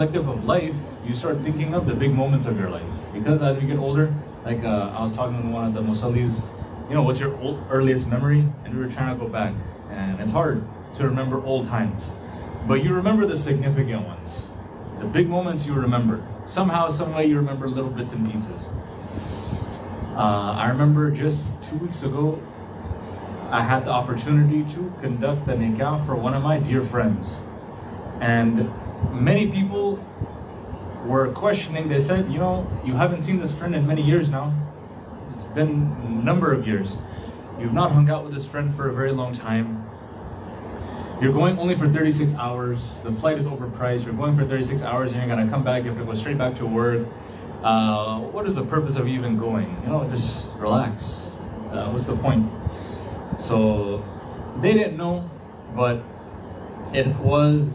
perspective of life, you start thinking of the big moments of your life. Because as you get older, like I was talking to one of the Musallis, what's your earliest memory? And we were trying to go back. And it's hard to remember old times. But you remember the significant ones. The big moments you remember. Somehow, some way you remember little bits and pieces. I remember just 2 weeks ago, I had the opportunity to conduct the nikah for one of my dear friends. And many people were questioning. They said, you haven't seen this friend in many years now. It's been a number of years. You've not hung out with this friend for a very long time. You're going only for 36 hours. The flight is overpriced. You're going for 36 hours and you're gonna come back. You have to go straight back to work. What is the purpose of you even going? Just relax. What's the point? So they didn't know, but it was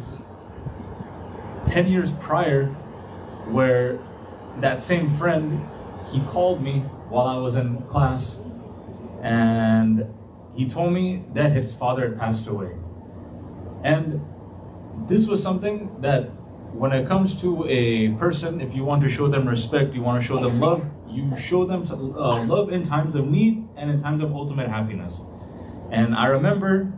10 years prior where that same friend, he called me while I was in class and he told me that his father had passed away. And this was something that when it comes to a person, if you want to show them respect, you want to show them love, you show them love in times of need and in times of ultimate happiness. And I remember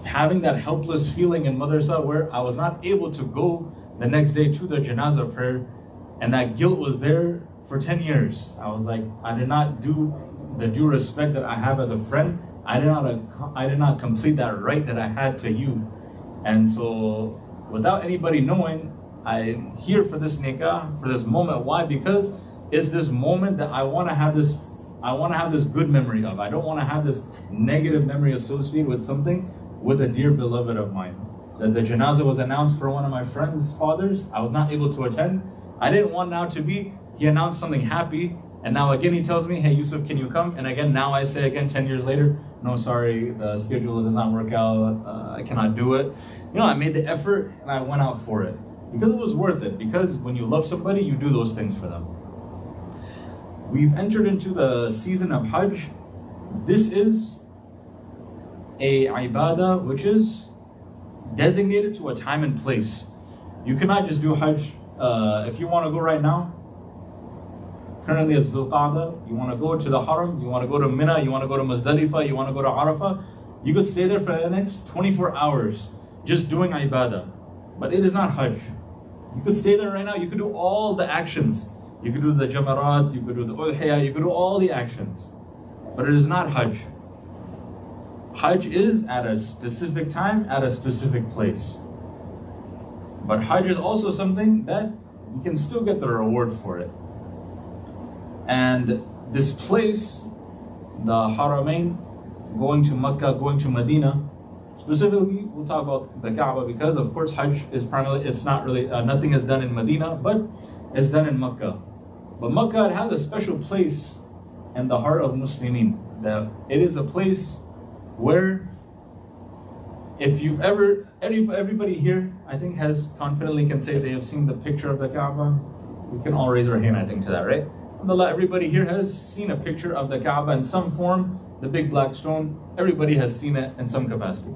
having that helpless feeling in madrasa where I was not able to go the next day to the janazah prayer, and that guilt was there for 10 years. I was like, I did not do the due respect that I have as a friend. I did not complete that right that I had to you. And so without anybody knowing, I'm here for this nikah, for this moment. Why? Because it's this moment that I want to have this good memory of. I don't want to have this negative memory associated with something with a dear beloved of mine. That the janazah was announced for one of my friend's fathers. I was not able to attend. I didn't want now to be, he announced something happy, and now again he tells me, hey Yusuf, can you come? And again, now I say again 10 years later, no, sorry, the schedule does not work out, I cannot do it. I made the effort and I went out for it. Because it was worth it. Because when you love somebody, you do those things for them. We've entered into the season of Hajj. This is a ibadah which is designated to a time and place. You cannot just do Hajj. If you want to go right now, currently it's Zulqa'dah, you want to go to the Haram, you want to go to Mina, you want to go to Muzdalifah, you want to go to Arafah, you could stay there for the next 24 hours just doing ibadah. But it is not Hajj. You could stay there right now, you could do all the actions. You could do the Jamarat, you could do the Udhiyah, you could do all the actions. But it is not Hajj. Hajj is at a specific time, at a specific place. But Hajj is also something that you can still get the reward for it. And this place, the Haramain, going to Mecca, going to Medina, specifically we'll talk about the Kaaba because of course Hajj is primarily, it's not really, nothing is done in Medina, but it's done in Mecca. But Mecca, it has a special place in the heart of Muslimin. That it is a place where if you've ever, everybody here I think has confidently can say they have seen the picture of the Kaaba. We can all raise our hand I think to that, right? Alhamdulillah, everybody here has seen a picture of the Kaaba in some form, the big black stone. Everybody has seen it in some capacity.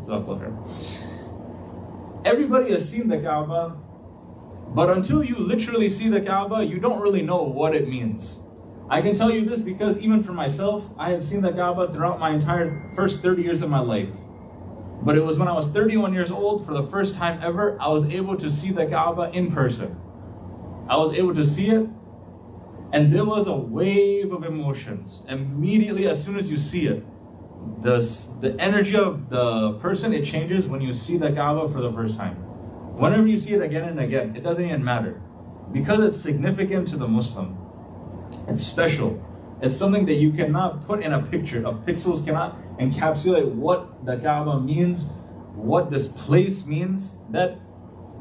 Everybody has seen the Kaaba, but until you literally see the Kaaba, you don't really know what it means. I can tell you this because even for myself, I have seen the Kaaba throughout my entire first 30 years of my life. But it was when I was 31 years old, for the first time ever, I was able to see the Kaaba in person. I was able to see it, and there was a wave of emotions. Immediately, as soon as you see it, the energy of the person, it changes when you see the Kaaba for the first time. Whenever you see it again and again, it doesn't even matter. Because it's significant to the Muslim. It's special. It's something that you cannot put in a picture. Pixels cannot encapsulate what the Kaaba means, what this place means that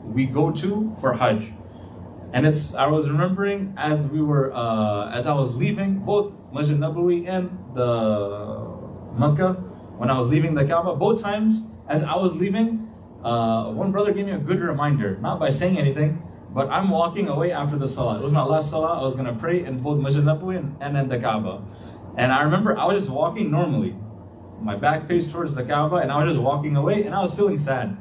we go to for Hajj. And I was remembering as I was leaving both Masjid Nabawi and the Mecca, when I was leaving the Kaaba, both times as I was leaving, one brother gave me a good reminder, not by saying anything, but I'm walking away after the Salah. It was my last Salah. I was going to pray in both Masjid Nabawi and then the Kaaba. And I remember I was just walking normally, my back face towards the Kaaba, and I was just walking away, and I was feeling sad.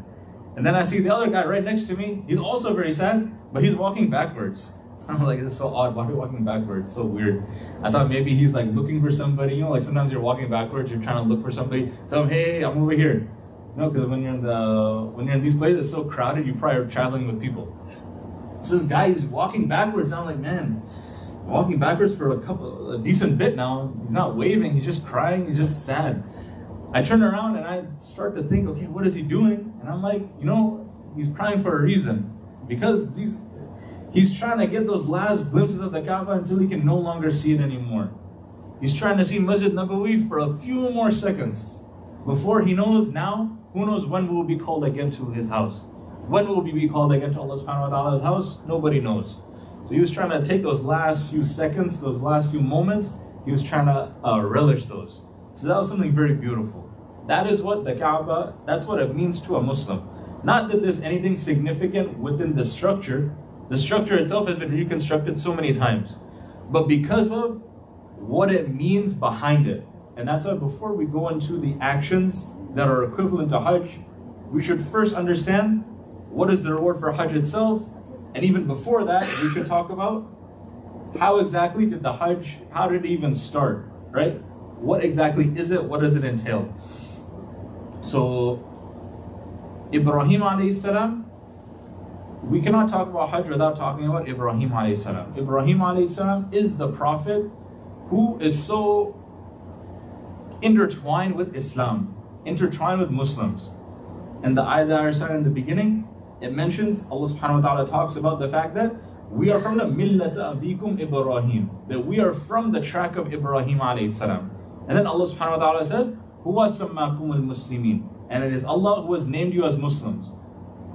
And then I see the other guy right next to me. He's also very sad, but he's walking backwards. I'm like, this is so odd. Why are you walking backwards? So weird. I thought maybe he's like looking for somebody. You know, like sometimes you're walking backwards, you're trying to look for somebody. Tell him, hey, I'm over here. No, because when you're in these places, it's so crowded. You probably are traveling with people. So this guy is walking backwards. I'm like, man, walking backwards for a decent bit now. He's not waving. He's just crying. He's just sad. I turn around and I start to think, okay, what is he doing? And I'm like, you know, he's crying for a reason, because he's trying to get those last glimpses of the Kaaba until he can no longer see it anymore. He's trying to see Masjid Nabawi for a few more seconds before he knows now. Who knows when we will be called again to his house? When will we be called again to Allah subhanahu wa ta'ala's house? Nobody knows. So he was trying to take those last few seconds, those last few moments, he was trying to relish those. So that was something very beautiful. That is what the Kaaba, that's what it means to a Muslim. Not that there's anything significant within the structure. The structure itself has been reconstructed so many times. But because of what it means behind it. And that's why before we go into the actions that are equivalent to Hajj, we should first understand what is the reward for Hajj itself. And even before that, we should talk about how exactly did the Hajj, how did it even start, right? What exactly is it? What does it entail? So, Ibrahim alayhi salam, we cannot talk about Hajj without talking about Ibrahim alayhi salam. Ibrahim alayhi salam is the prophet who is so intertwined with Islam, intertwined with Muslims. And the ayah that I recited in the beginning, it mentions, Allah subhanahu wa ta'ala talks about the fact that we are from the millata abikum Ibrahim, that we are from the track of Ibrahim alayhi salam. And then Allah subhanahu wa ta'ala says, Huwa sammakum al-muslimin, and it is Allah who has named you as Muslims.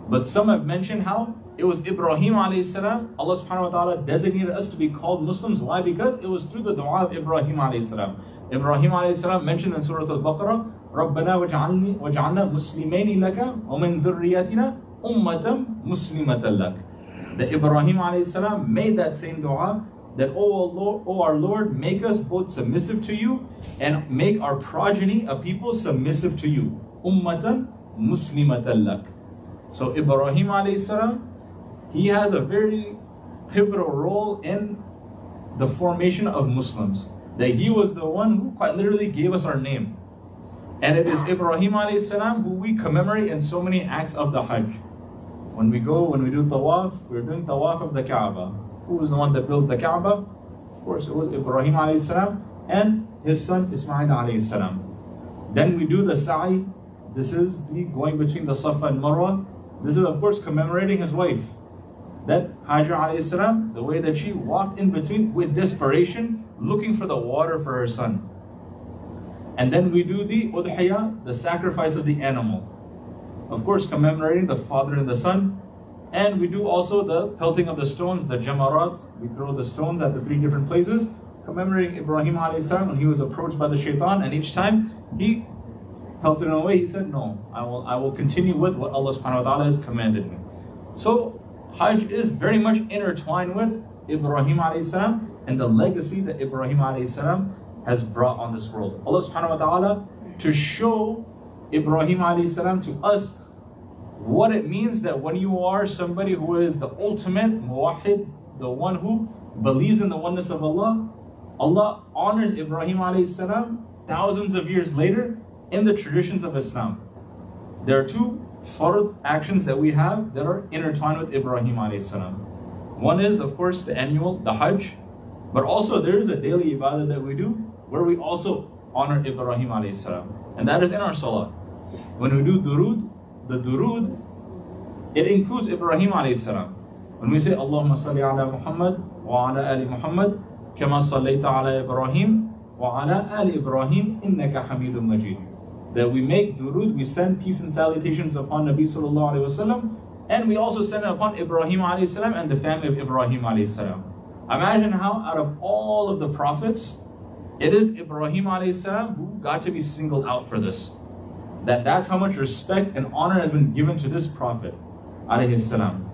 But some have mentioned how it was Ibrahim alayhi salam, Allah subhanahu wa ta'ala designated us to be called Muslims. Why? Because it was through the dua of Ibrahim alayhi salam. Ibrahim alayhi salam mentioned in Surah Al-Baqarah, رَبَّنَا وَجْعَلْنَا مُسْلِمَيْنِ لَكَ وَمِنْ ذُرِّيَّتِنَا أُمَّةً مُسْلِمَةً لَكَ. That Ibrahim alayhi salam made that same dua, that, O our Lord, make us both submissive to you and make our progeny a people submissive to you. Ummatan muslimatan lak. So Ibrahim alayhi salam, he has a very pivotal role in the formation of Muslims. That he was the one who quite literally gave us our name. And it is Ibrahim alayhi salam who we commemorate in so many acts of the Hajj. When we do tawaf, we're doing tawaf of the Kaaba. Who was the one that built the Kaaba? Of course, it was Ibrahim alayhi salam and his son Ismail alayhi salam. Then we do the sa'i. This is the going between the Safa and Marwa. This is of course commemorating his wife. That Hajj alayhi salam, the way that she walked in between with desperation, looking for the water for her son. And then we do the udhiyah, the sacrifice of the animal. Of course, commemorating the father and the son. And we do also the pelting of the stones, the jamarat. We throw the stones at the 3 different places, commemorating Ibrahim alayhi salam when he was approached by the shaitan, and each time he pelted him away, he said, no, I will continue with what Allah subhanahu wa ta'ala has commanded me. So Hajj is very much intertwined with Ibrahim alayhi salam and the legacy that Ibrahim alayhi salam has brought on this world. Allah subhanahu wa ta'ala, to show Ibrahim alayhi salam to us what it means that when you are somebody who is the ultimate muwahid, the one who believes in the oneness of Allah, Allah honors Ibrahim alayhi salam thousands of years later in the traditions of Islam. There are 2 fard actions that we have that are intertwined with Ibrahim alayhi salam. One is, of course, the annual, the Hajj, but also there is a daily ibadah that we do where we also honor Ibrahim alayhi salam, and that is in our salah. When we do durood, the durood, it includes Ibrahim alayhi salam. When we say Allahumma salli ala Muhammad wa ala ali Muhammad kama sallayta ala Ibrahim wa ala ali Ibrahim innaka hamidun majid. That we make durood, we send peace and salutations upon Nabi sallallahu alayhi wasallam, and we also send it upon Ibrahim alayhi salam and the family of Ibrahim alayhi salam. Imagine how out of all of the prophets, it is Ibrahim alayhi salam who got to be singled out for this. That's how much respect and honor has been given to this prophet alayhi salam.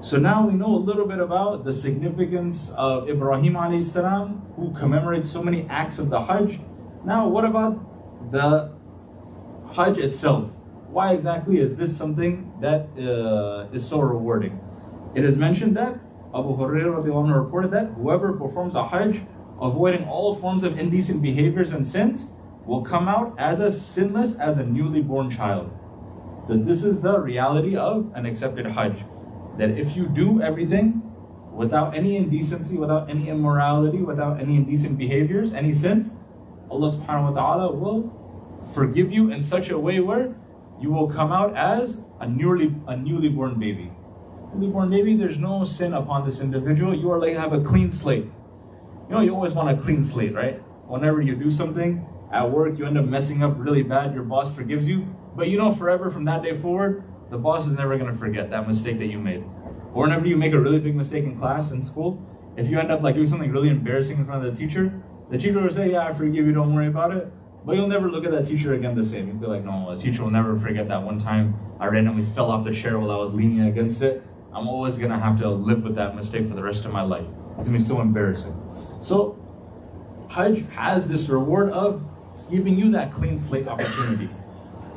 So now we know a little bit about the significance of Ibrahim alayhi salam, who commemorates so many acts of the Hajj. Now what about the Hajj itself? why exactly is this something that is so rewarding? It is mentioned that Abu Huraira reported that whoever performs a Hajj, avoiding all forms of indecent behaviors and sins, will come out as sinless as a newly born child. That this is the reality of an accepted Hajj. That if you do everything without any indecency, without any immorality, without any indecent behaviors, any sins, Allah subhanahu wa ta'ala will forgive you in such a way where you will come out as a newly born baby. Newly born baby, there's no sin upon this individual. You are like have a clean slate. You know, you always want a clean slate, right? Whenever you do something at work, you end up messing up really bad, your boss forgives you, but you know forever from that day forward, the boss is never going to forget that mistake that you made. Or whenever you make a really big mistake in class, in school, if you end up like doing something really embarrassing in front of the teacher will say, yeah, I forgive you, don't worry about it. But you'll never look at that teacher again the same. You'll be like, no, the teacher will never forget that one time I randomly fell off the chair while I was leaning against it. I'm always going to have to live with that mistake for the rest of my life. It's going to be so embarrassing. So Hajj has this reward of giving you that clean slate opportunity.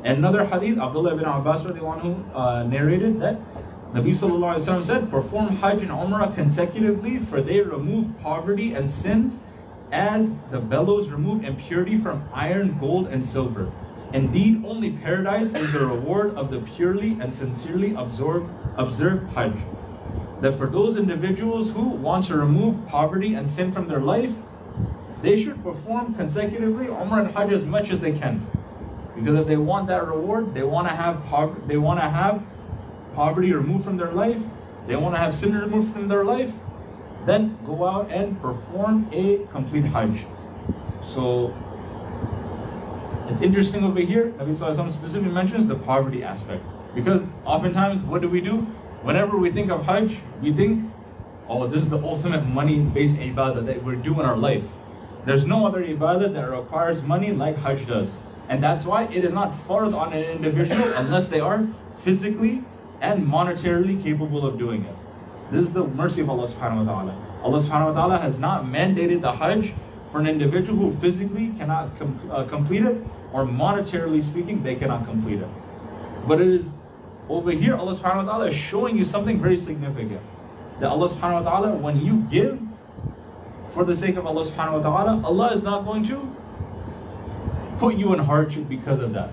And another hadith, Abdullah ibn Abbas narrated that Nabi sallallahu alaihi wasallam said, perform Hajj and Umrah consecutively, for they remove poverty and sins as the bellows remove impurity from iron, gold, and silver. Indeed, only paradise is the reward of the purely and sincerely observed Hajj. That for those individuals who want to remove poverty and sin from their life, they should perform consecutively Umrah and Hajj as much as they can. Because if they want that reward, they want to have poverty removed from their life, they want to have sin removed from their life, then go out and perform a complete Hajj. So it's interesting over here, Nabi Sallallahu Alaihi Wasallam specifically mentions the poverty aspect. Because oftentimes, what do? Whenever we think of Hajj, we think, oh, this is the ultimate money-based ibadah that we do in our life. There's no other ibadah that requires money like Hajj does. And that's why it is not fard on an individual unless they are physically and monetarily capable of doing it. This is the mercy of Allah subhanahu wa ta'ala. Allah subhanahu wa ta'ala has not mandated the Hajj for an individual who physically cannot complete it, or monetarily speaking, they cannot complete it. But it is over here, Allah subhanahu wa ta'ala is showing you something very significant. That Allah subhanahu wa ta'ala, when you give for the sake of Allah subhanahu wa ta'ala, Allah is not going to put you in hardship because of that.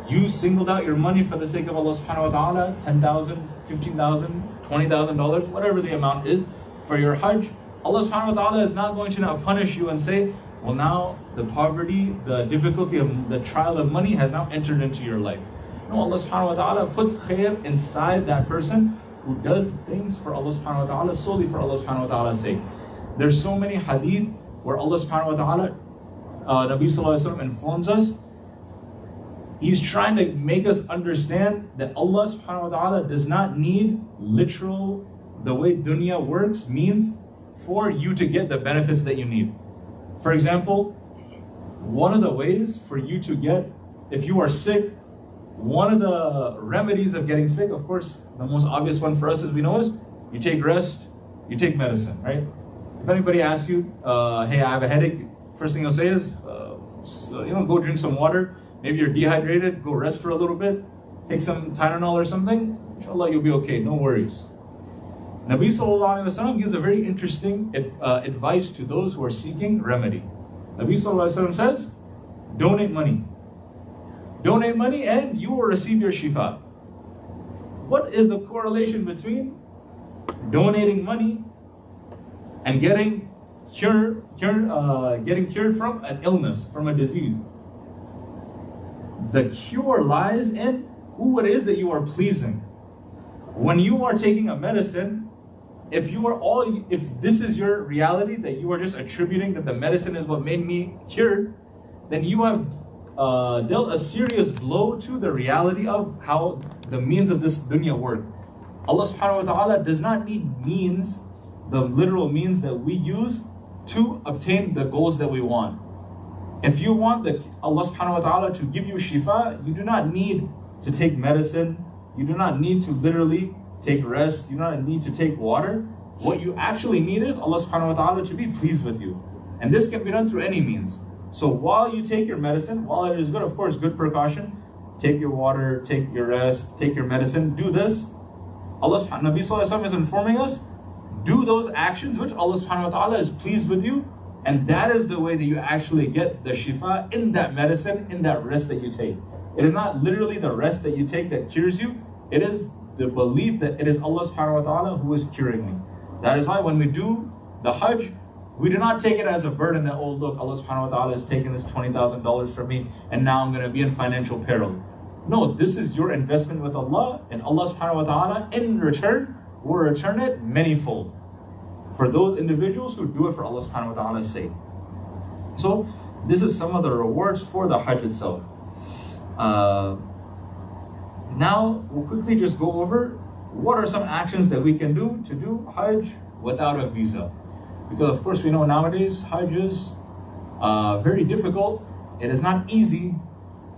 You singled out your money for the sake of Allah subhanahu wa ta'ala, $10,000, $15,000, $20,000, whatever the amount is for your Hajj. Allah subhanahu wa ta'ala is not going to now punish you and say, well, now the poverty, the difficulty of the trial of money has now entered into your life. No, Allah subhanahu wa ta'ala puts khair inside that person who does things for Allah subhanahu wa ta'ala, solely for Allah subhanahu wa ta'ala's sake. There's so many hadith where Allah subhanahu wa ta'ala, Nabi sallallahu alaihi wasallam informs us, he's trying to make us understand that Allah subhanahu wa ta'ala does not need literal, the way dunya works means for you to get the benefits that you need. For example, one of the ways for you to get, if you are sick, one of the remedies of getting sick, of course, the most obvious one for us as we know is, you take rest, you take medicine, right? If anybody asks you, hey, I have a headache, first thing you'll say is, go drink some water. Maybe you're dehydrated, go rest for a little bit, take some Tylenol or something, inshallah you'll be okay, no worries. Nabi Sallallahu Alaihi Wasallam gives a very interesting advice to those who are seeking remedy. Nabi Sallallahu Alaihi Wasallam says, donate money. Donate money and you will receive your shifa. What is the correlation between donating money and getting cured from an illness, from a disease? The cure lies in who it is that you are pleasing. When you are taking a medicine, if this is your reality, that you are just attributing that the medicine is what made me cured, then you have dealt a serious blow to the reality of how the means of this dunya work. Allah subhanahu wa ta'ala does not need means, the literal means that we use to obtain the goals that we want. If you want Allah subhanahu wa ta'ala to give you shifa, you do not need to take medicine, you do not need to literally take rest, you do not need to take water. What you actually need is Allah subhanahu wa ta'ala to be pleased with you. And this can be done through any means. So while you take your medicine, while it is good, of course, good precaution, take your water, take your rest, take your medicine, do this. Allah subhanahu Nabi sallallahu alaihi wasallam is informing us, do those actions which Allah subhanahu wa ta'ala is pleased with you, and that is the way that you actually get the shifa in that medicine, in that rest that you take. It is not literally the rest that you take that cures you, it is the belief that it is Allah subhanahu wa ta'ala who is curing me. That is why when we do the Hajj, we do not take it as a burden that, oh look, Allah subhanahu wa ta'ala is taking this $20,000 from me and now I'm going to be in financial peril. No, this is your investment with Allah, and Allah subhanahu wa ta'ala in return will return it manyfold for those individuals who do it for Allah subhanahu wa ta'ala's sake. So this is some of the rewards for the Hajj itself. Now we'll quickly just go over what are some actions that we can do to do Hajj without a visa. Because of course we know nowadays Hajj is very difficult. It is not easy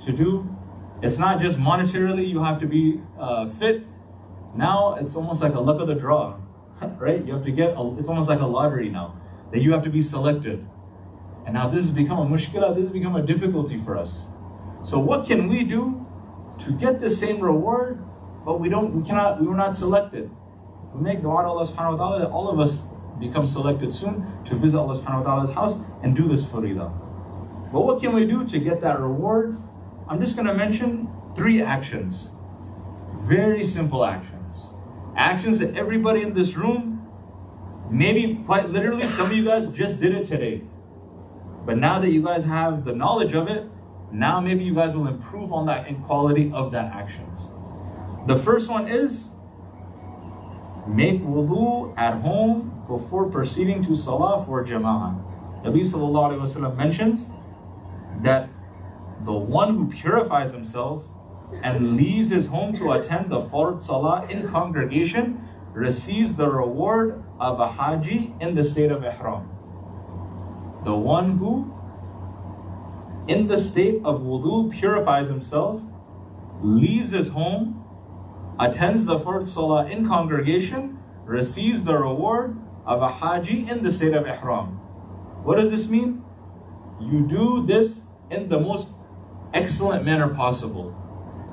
to do. It's not just monetarily you have to be fit. Now it's almost like a luck of the draw, right? You have to it's almost like a lottery now, that you have to be selected. And now this has become a mushkila, this has become a difficulty for us. So what can we do to get the same reward, but we were not selected? We make dua to Allah subhanahu wa ta'ala that all of us become selected soon to visit Allah subhanahu wa ta'ala's house and do this faridah. But what can we do to get that reward? I'm just going to mention 3 actions. Very simple actions. Actions that everybody in this room, maybe quite literally, some of you guys just did it today. But now that you guys have the knowledge of it, now maybe you guys will improve on that in quality of that actions. The first one is make wudu at home before proceeding to salah for jama'ah. Nabi sallallahu alaihi wasallam mentions that the one who purifies himself and leaves his home to attend the fard salah in congregation receives the reward of a haji in the state of ihram. The one who in the state of wudu purifies himself, leaves his home, attends the fard salah in congregation, receives the reward of a haji in the state of ihram. What does this mean? You do this in the most excellent manner possible.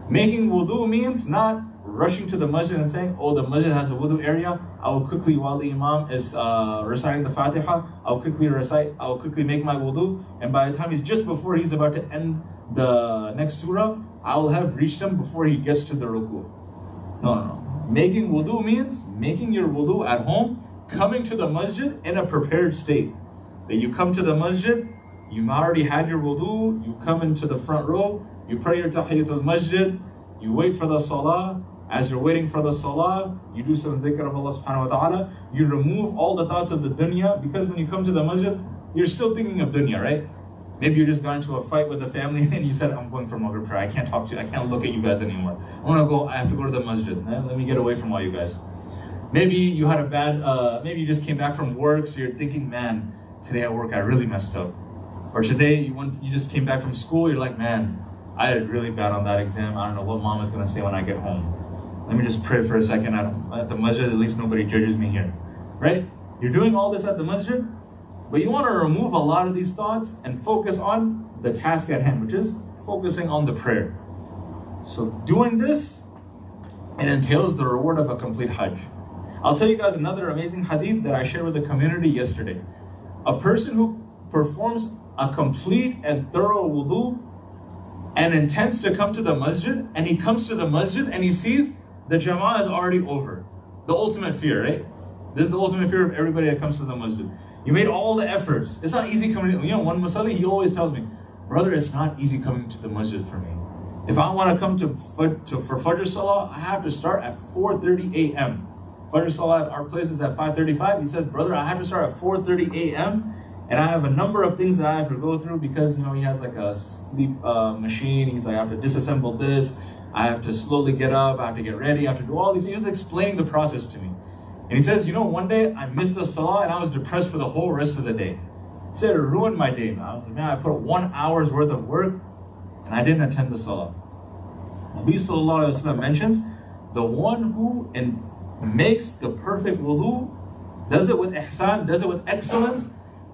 Making wudu means not rushing to the masjid and saying, oh, the masjid has a wudu area, I will quickly, while the imam is reciting the Fatiha, I will quickly make my wudu, and by the time just before he's about to end the next surah, I will have reached him before he gets to the ruku. No. Making wudu means making your wudu at home, coming to the masjid in a prepared state. That you come to the masjid, you already had your wudu, you come into the front row, you pray your tahiyatul masjid, you wait for the salah. As you're waiting for the salah, you do some dhikr of Allah subhanahu wa ta'ala, you remove all the thoughts of the dunya, because when you come to the masjid, you're still thinking of dunya, right? Maybe you just got into a fight with the family and you said, I'm going for Maghrib prayer, I can't talk to you, I can't look at you guys anymore. I have to go to the masjid, let me get away from all you guys. Maybe you had a bad, maybe you just came back from work, so you're thinking, man, today at work I really messed up. Or today you just came back from school, you're like, man, I did really bad on that exam, I don't know what mom is going to say when I get home. Let me just pray for a second at the masjid, at least nobody judges me here. Right? You're doing all this at the masjid, but you want to remove a lot of these thoughts and focus on the task at hand, which is focusing on the prayer. So doing this, it entails the reward of a complete Hajj. I'll tell you guys another amazing hadith that I shared with the community yesterday. A person who performs a complete and thorough wudu and intends to come to the masjid, and he comes to the masjid and he sees the jama'ah is already over. The ultimate fear, right? This is the ultimate fear of everybody that comes to the masjid. You made all the efforts. It's not easy coming. One Musalli, he always tells me, brother, it's not easy coming to the masjid for me. If I want to come for Fajr Salah, I have to start at 4:30 a.m. Fajr Salah at our place is at 5:35. He said, brother, I have to start at 4:30 a.m. and I have a number of things that I have to go through because, he has like a sleep machine. He's like, I have to disassemble this. I have to slowly get up. I have to get ready. I have to do all these things. He was explaining the process to me. And he says, one day I missed the salah and I was depressed for the whole rest of the day. He said, it ruined my day. I was like, man, I put 1 hour's worth of work and I didn't attend the salah. Nabi sallallahu alaihi wasallam mentions, the one who makes the perfect wudu, does it with ihsan, does it with excellence,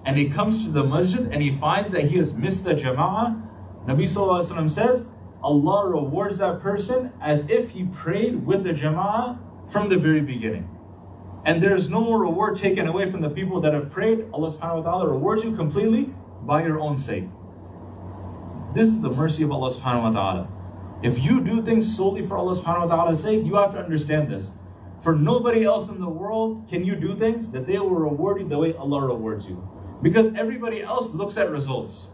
and he comes to the masjid and he finds that he has missed the jama'ah, Nabi sallallahu alaihi wasallam says, Allah rewards that person as if he prayed with the jama'ah from the very beginning. And there's no reward taken away from the people that have prayed. Allah subhanahu wa ta'ala rewards you completely by your own sake. This is the mercy of Allah subhanahu wa ta'ala. If you do things solely for Allah subhanahu wa ta'ala's sake, you have to understand this. For nobody else in the world can you do things that they will reward you the way Allah rewards you. Because everybody else looks at results.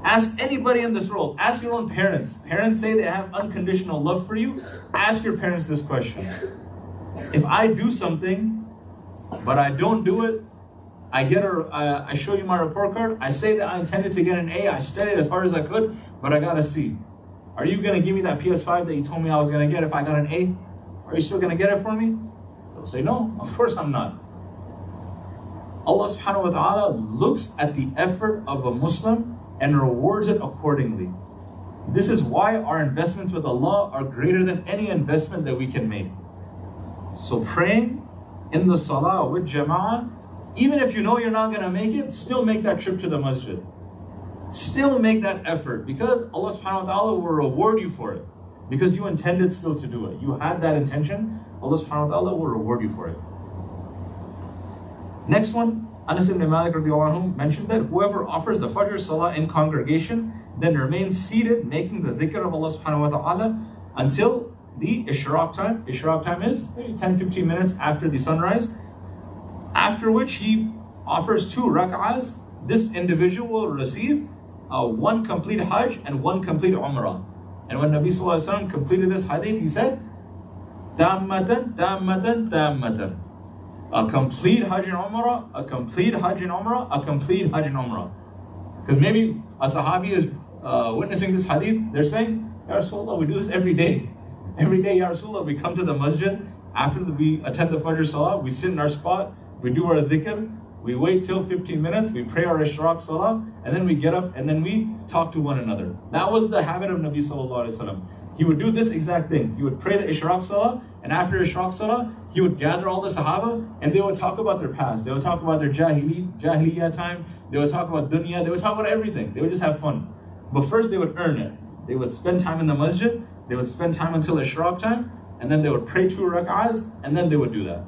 Ask anybody in this world, ask your own parents. Parents say they have unconditional love for you. Ask your parents this question. If I do something, but I don't do it, I show you my report card, I say that I intended to get an A, I studied as hard as I could, but I got a C. Are you going to give me that PS5 that you told me I was going to get if I got an A? Are you still going to get it for me? They'll say, no, of course I'm not. Allah subhanahu wa ta'ala looks at the effort of a Muslim and rewards it accordingly. This is why our investments with Allah are greater than any investment that we can make. So praying in the salah with jama'ah, even if you know you're not going to make it, still make that trip to the masjid. Still make that effort, because Allah subhanahu wa ta'ala will reward you for it. Because you intended still to do it. You had that intention, Allah subhanahu wa ta'ala will reward you for it. Next one, Anas ibn Malik radiallahu anhu mentioned that whoever offers the Fajr Salah in congregation, then remains seated making the dhikr of Allah subhanahu wa ta'ala until the Ishraq time. Ishraq time is maybe 10-15 minutes after the sunrise. After which he offers 2 rak'ahs. This individual will receive 1 complete Hajj and 1 complete Umrah. And when Nabi Sallallahu Alaihi Wasallam completed this hadith, he said, Tammatan, tammatan, tammatan. A complete Hajj and Umrah, a complete Hajj and Umrah, a complete Hajj and Umrah. Because maybe a Sahabi is witnessing this hadith, they're saying, Ya Rasulullah, we do this every day. Every day, Ya Rasulullah, we come to the masjid, after we attend the Fajr Salah, we sit in our spot, we do our dhikr, we wait till 15 minutes, we pray our Ishraq Salah, and then we get up and then we talk to one another. That was the habit of Nabi Sallallahu Alaihi Wasallam. He would do this exact thing. He would pray the Ishraq Salah, and after Ishraq Salah, he would gather all the Sahaba, and they would talk about their past. They would talk about their Jahiliyyah time. They would talk about dunya. They would talk about everything. They would just have fun. But first they would earn it. They would spend time in the masjid. They would spend time until Ishraq time, and then they would pray 2 rak'ahs, and then they would do that.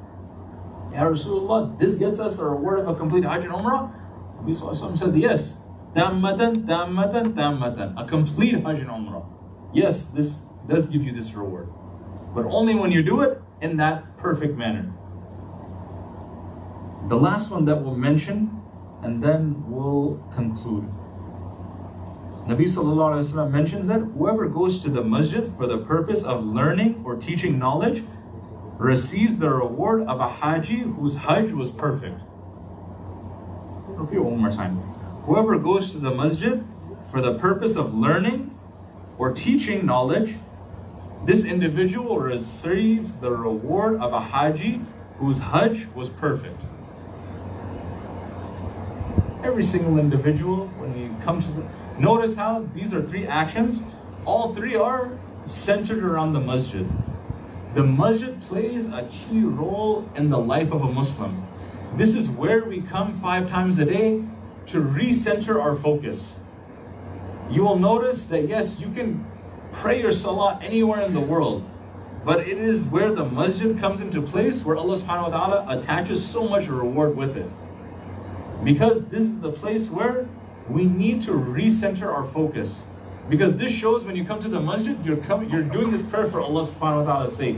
Ya Rasulullah, this gets us a reward of a complete Hajj and Umrah? Nabi Sallallahu Alaihi Wasallam said, yes. Tammatan, tammatan, tammatan. A complete Hajj and Umrah. Yes, this does give you this reward. But only when you do it in that perfect manner. The last one that we'll mention, and then we'll conclude. Nabi Sallallahu Alaihi Wasallam mentions that whoever goes to the masjid for the purpose of learning or teaching knowledge receives the reward of a Haji whose Hajj was perfect. Repeat it one more time. Whoever goes to the masjid for the purpose of learning or teaching knowledge, this individual receives the reward of a Haji whose Hajj was perfect. Every single individual, when you come to the... Notice how these are 3 actions. All 3 are centered around the masjid. The masjid plays a key role in the life of a Muslim. This is where we come 5 times a day to recenter our focus. You will notice that yes, you can pray your salah anywhere in the world, but it is where the masjid comes into place where Allah subhanahu wa ta'ala attaches so much reward with it. Because this is the place where we need to recenter our focus. Because this shows when you come to the masjid, you're doing this prayer for Allah subhanahu wa ta'ala's sake.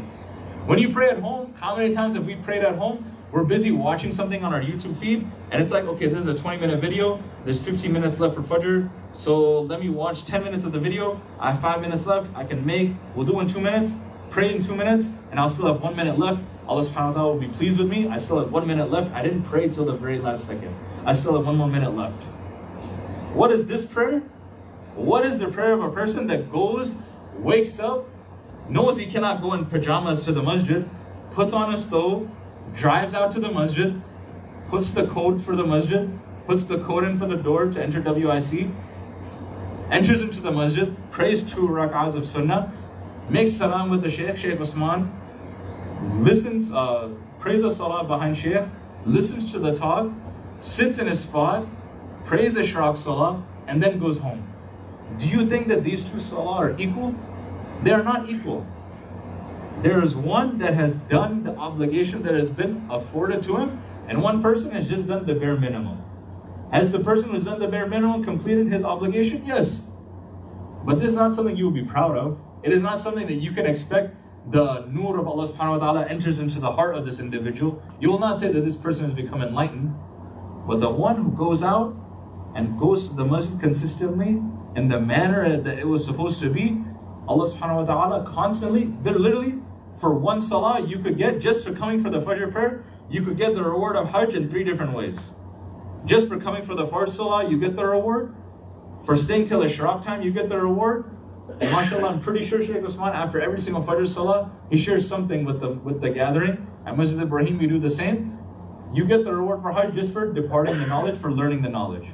When you pray at home, how many times have we prayed at home? We're busy watching something on our YouTube feed, and it's like, okay, this is a 20-minute video, there's 15 minutes left for Fajr, so let me watch 10 minutes of the video, I have 5 minutes left, we'll do in 2 minutes, pray in 2 minutes, and I'll still have 1 minute left. Allah subhanahu wa ta'ala will be pleased with me. I still have 1 minute left. I didn't pray till the very last second. I still have 1 more minute left. What is this prayer? What is the prayer of a person that goes, wakes up, knows he cannot go in pajamas to the masjid, puts on a stove, drives out to the masjid, puts the code for the masjid, puts the code in for the door to enter WIC, enters into the masjid, prays 2 rak'ahs of sunnah, makes salam with the Sheikh Usman, listens, prays a salah behind Sheikh, listens to the talk, sits in his spot, prays Ishraq salah, and then goes home. Do you think that these two salah are equal? They are not equal. There is one that has done the obligation that has been afforded to him, and one person has just done the bare minimum. Has the person who's done the bare minimum completed his obligation? Yes. But this is not something you will be proud of. It is not something that you can expect the nur of Allah subhanahu wa ta'ala enters into the heart of this individual. You will not say that this person has become enlightened. But the one who goes out and goes to the masjid consistently in the manner that it was supposed to be, Allah subhanahu wa ta'ala constantly, literally, for one salah, you could get, just for coming for the Fajr prayer, you could get the reward of Hajj in 3 different ways. Just for coming for the Fajr salah, you get the reward. For staying till Ishraq time, you get the reward. And mashallah, I'm pretty sure Shaykh Usman, after every single Fajr salah, he shares something with the gathering. At Masjid Ibrahim, we do the same. You get the reward for Hajj just for departing the knowledge, for learning the knowledge.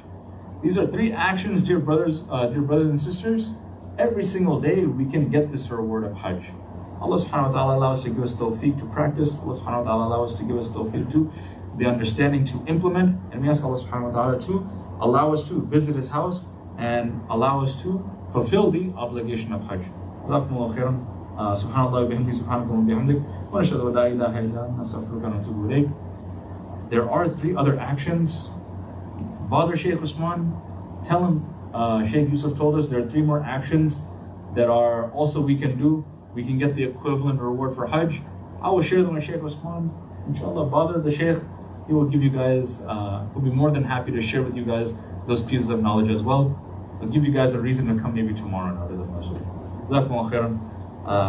These are 3 actions, dear brothers and sisters. Every single day, we can get this reward of Hajj. Allah subhanahu wa ta'ala allow us to give us tawfiq to practice. Allah subhanahu wa ta'ala allow us to give us tawfiq to the understanding to implement. And we ask Allah subhanahu wa ta'ala to allow us to visit His house and allow us to fulfill the obligation of Hajj. Jazakumullahu khairan. Subhanallah wa bihamdihi, subhanakallah wa bihamdik. Wa nashhadu an la ilaha illa anta, nastaghfiruka wa natubu ilayk. There are 3 other actions. Bother Shaykh Usman. Tell him, Shaykh Yusuf told us there are 3 more actions that are also we can do. We can get the equivalent reward for Hajj. I will share them with Shaykh Usman. Inshallah, bother the Shaykh. He will give you guys, he'll be more than happy to share with you guys those pieces of knowledge as well. I'll give you guys a reason to come maybe tomorrow and other than Masjid. Jazakumullahu khairan.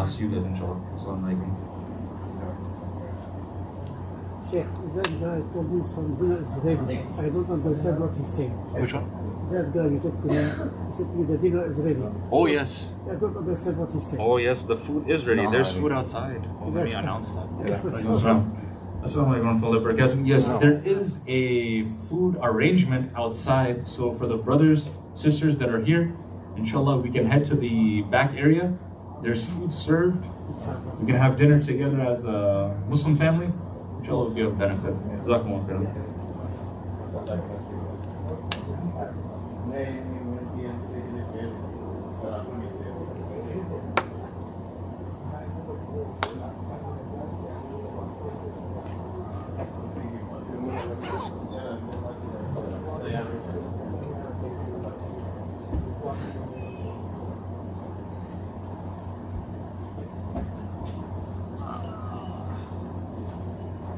See you guys inshallah. Assalamu alaikum. Sheikh, that guy told me some dinner is ready. I don't understand what he's saying. Which one? That guy you talked to me, he said to me the dinner is ready. Oh yes. I don't understand what he's saying. Oh yes, the food is ready. There's food outside. Oh, let me announce that. Assalamu alaikum wa rahmatullahi wa barakatuh. Yes, there is a food arrangement outside. So for the brothers, sisters that are here, inshallah, we can head to the back area. There's food served. We can have dinner together as a Muslim family. Inshallah, will be of benefit. Jazakumullah khairan.